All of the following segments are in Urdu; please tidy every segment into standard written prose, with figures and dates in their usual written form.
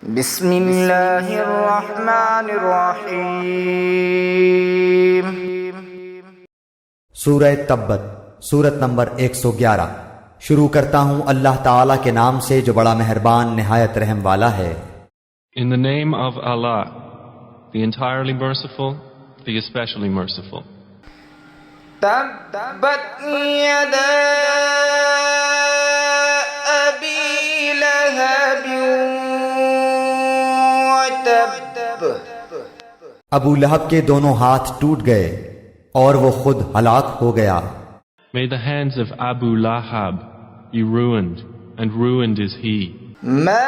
بسم اللہ الرحمن الرحیم۔ سورہ تبت، سورت نمبر 111۔ شروع کرتا ہوں اللہ تعالیٰ کے نام سے جو بڑا مہربان نہایت رحم والا ہے۔ In the name of Allah, the entirely merciful, the especially merciful. تبت یدا ابی لہب وتب۔ ابو لہب کے دونوں ہاتھ ٹوٹ گئے اور وہ خود ہلاک ہو گیا۔ May the hands of Abu Lahab be ruined, and ruined is he. ما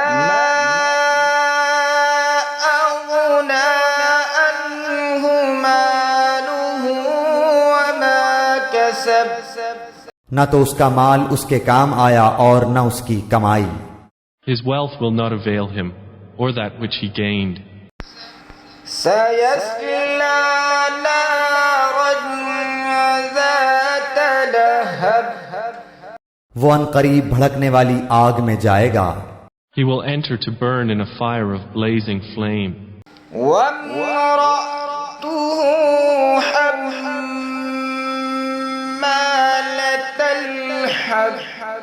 اغنى عنہ مالہ وما کسب۔ نہ تو اس کا مال اس کے کام آیا اور نہ اس کی کمائی۔ His wealth will not avail him, or that which he gained. سيصلى نارا ذات لهب۔ وہ ان قریب بھڑکنے والی آگ میں جائے گا۔ He will enter to burn in a fire of blazing flame. وامرأته حمالة الحطب۔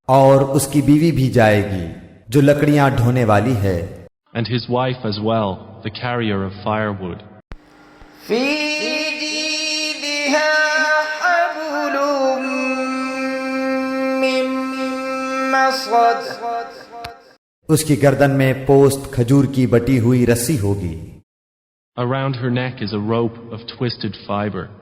اور اس کی بیوی بھی جائے گی جو لکڑیاں ڈھونے والی ہے۔ And his wife as well, the carrier of firewood. في جيدها حبل من مسد۔ اس کی گردن میں پوست کھجور کی بٹی ہوئی رسی ہوگی۔ Around her neck is a rope of twisted fiber.